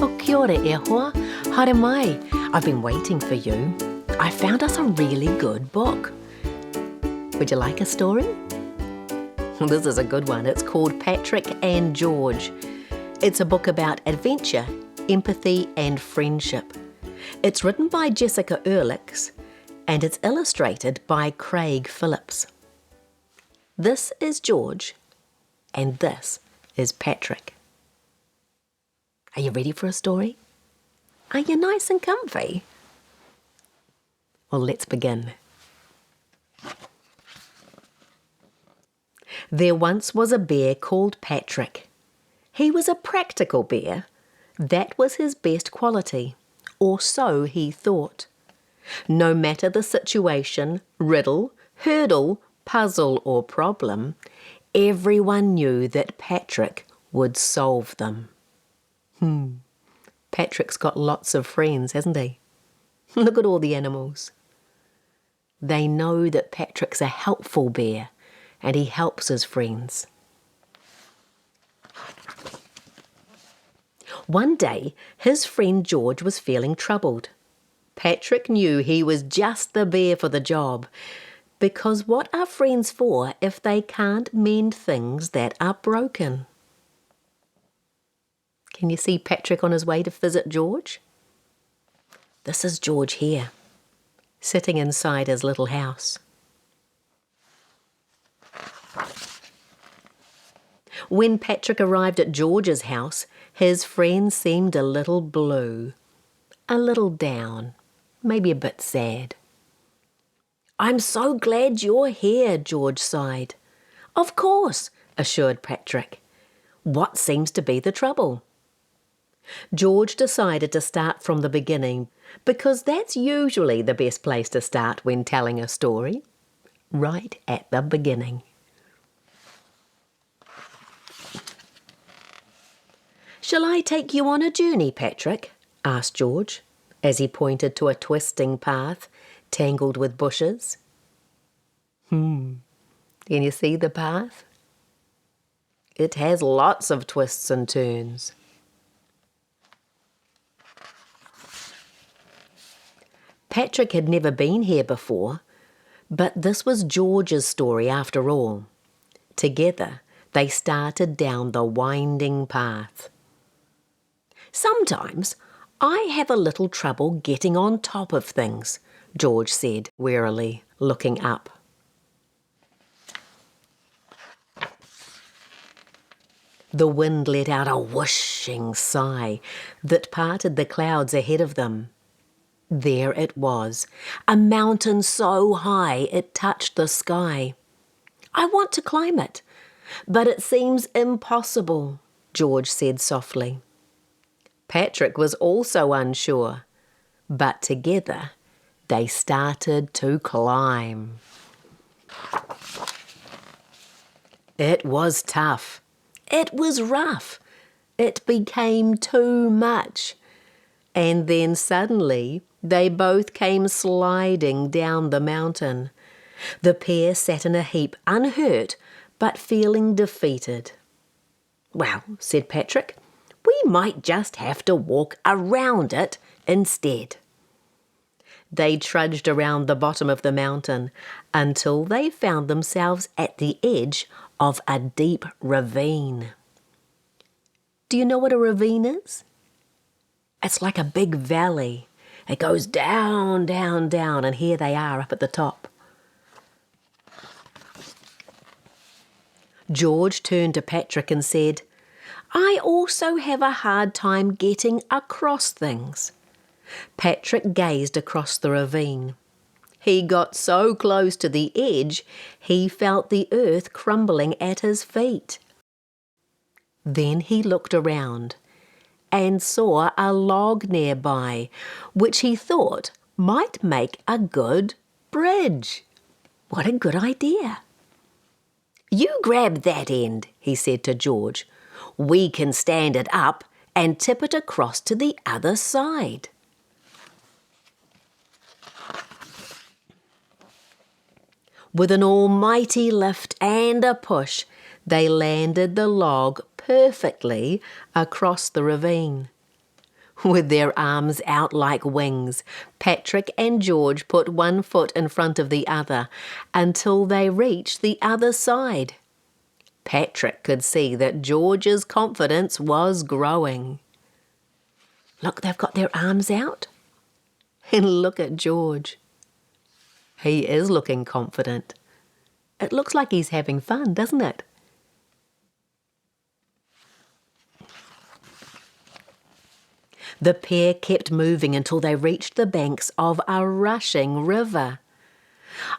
Oh, kia ora e hoa. Haere mai. I've been waiting for you. I found us a really good book. Would you like a story? This is a good one. It's called Patrick and George. It's a book about adventure, empathy and friendship. It's written by Jessica Urlichs and it's illustrated by Craig Phillips. This is George and this is Patrick. Are you ready for a story? Are you nice and comfy? Well, let's begin. There once was a bear called Patrick. He was a practical bear. That was his best quality, or so he thought. No matter the situation, riddle, hurdle, puzzle or problem, everyone knew that Patrick would solve them. Patrick's got lots of friends, hasn't he? Look at all the animals. They know that Patrick's a helpful bear and he helps his friends. One day, his friend George was feeling troubled. Patrick knew he was just the bear for the job, because what are friends for if they can't mend things that are broken? Can you see Patrick on his way to visit George? This is George here, sitting inside his little house. When Patrick arrived at George's house, his friend seemed a little blue, a little down, maybe a bit sad. "I'm so glad you're here," George sighed. "Of course," assured Patrick. "What seems to be the trouble?" George decided to start from the beginning because that's usually the best place to start when telling a story, right at the beginning. "Shall I take you on a journey, Patrick?" asked George, as he pointed to a twisting path tangled with bushes. Can you see the path? It has lots of twists and turns. Patrick had never been here before, but this was George's story after all. Together, they started down the winding path. "Sometimes I have a little trouble getting on top of things," George said wearily, looking up. The wind let out a whooshing sigh that parted the clouds ahead of them. There it was, a mountain so high it touched the sky. "I want to climb it, but it seems impossible," George said softly. Patrick was also unsure, but together they started to climb. It was tough. It was rough. It became too much. And then suddenly they both came sliding down the mountain. The pair sat in a heap, unhurt, but feeling defeated. "Well," said Patrick, "we might just have to walk around it instead." They trudged around the bottom of the mountain until they found themselves at the edge of a deep ravine. Do you know what a ravine is? It's like a big valley. It goes down, down, down, and here they are up at the top. George turned to Patrick and said, "I also have a hard time getting across things." Patrick gazed across the ravine. He got so close to the edge, he felt the earth crumbling at his feet. Then he looked around and saw a log nearby, which he thought might make a good bridge. What a good idea! "You grab that end," he said to George. "We can stand it up and tip it across to the other side." With an almighty lift and a push, they landed the log perfectly across the ravine. With their arms out like wings, Patrick and George put one foot in front of the other until they reached the other side. Patrick could see that George's confidence was growing. Look, they've got their arms out. And look at George. He is looking confident. It looks like he's having fun, doesn't it? The pair kept moving until they reached the banks of a rushing river.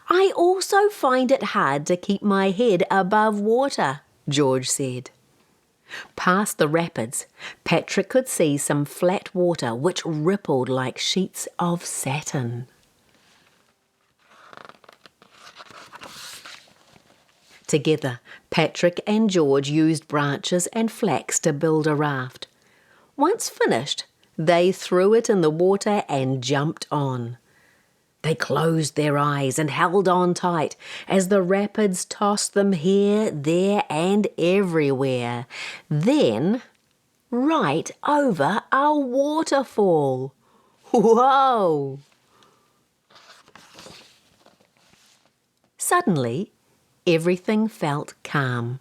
"I also find it hard to keep my head above water," George said. Past the rapids, Patrick could see some flat water which rippled like sheets of satin. Together, Patrick and George used branches and flax to build a raft. Once finished, they threw it in the water and jumped on. They closed their eyes and held on tight as the rapids tossed them here, there, and everywhere. Then, right over a waterfall. Whoa! Suddenly, everything felt calm.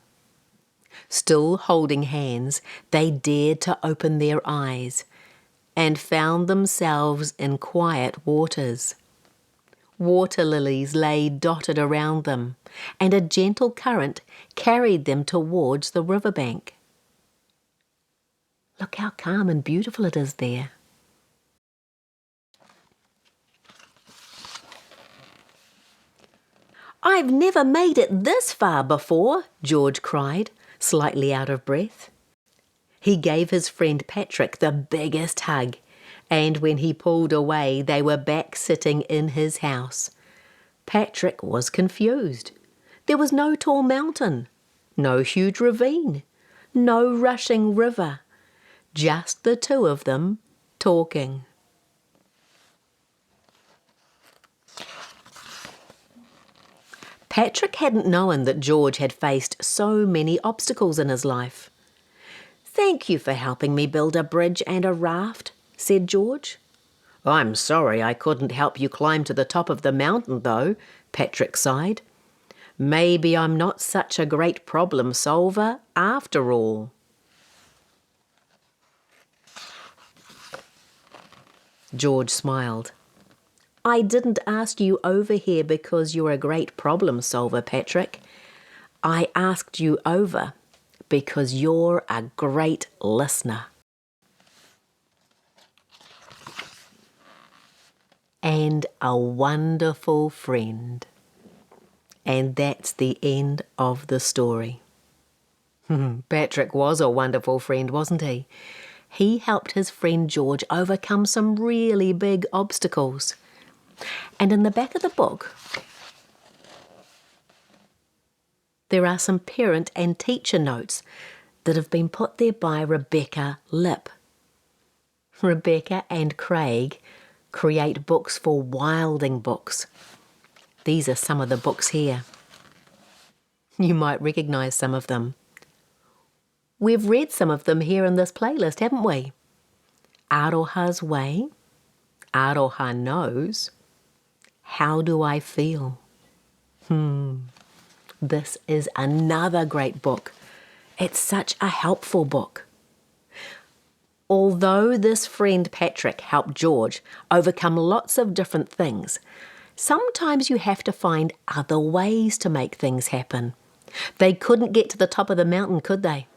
Still holding hands, they dared to open their eyes and found themselves in quiet waters. Water lilies lay dotted around them, and a gentle current carried them towards the riverbank. Look how calm and beautiful it is there. "I've never made it this far before," George cried, slightly out of breath. He gave his friend Patrick the biggest hug, and when he pulled away, they were back sitting in his house. Patrick was confused. There was no tall mountain, no huge ravine, no rushing river, just the two of them talking. Patrick hadn't known that George had faced so many obstacles in his life. "Thank you for helping me build a bridge and a raft," said George. "I'm sorry I couldn't help you climb to the top of the mountain, though," Patrick sighed. "Maybe I'm not such a great problem solver after all." George smiled. "I didn't ask you over here because you're a great problem solver, Patrick. I asked you over because you're a great listener." And a wonderful friend. And that's the end of the story. Patrick was a wonderful friend, wasn't he? He helped his friend George overcome some really big obstacles. And in the back of the book, there are some parent and teacher notes that have been put there by Rebecca Lipp. Rebecca and Craig create books for Wildling Books. These are some of the books here. You might recognise some of them. We've read some of them here in this playlist, haven't we? Arias Way, Aroha Knows, How Do I Feel? This is another great book. It's such a helpful book. Although this friend Patrick helped George overcome lots of different things, sometimes you have to find other ways to make things happen. They couldn't get to the top of the mountain, could they?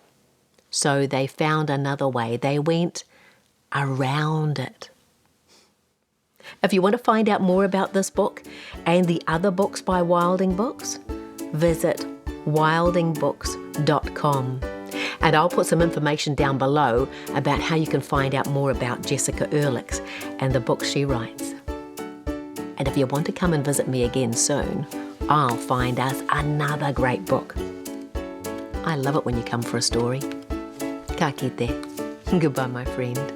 So they found another way. They went around it. If you want to find out more about this book and the other books by Wildling Books, visit wildlingbooks.com. And I'll put some information down below about how you can find out more about Jessica Urlichs and the books she writes. And if you want to come and visit me again soon, I'll find us another great book. I love it when you come for a story. Ka kite. Goodbye, my friend.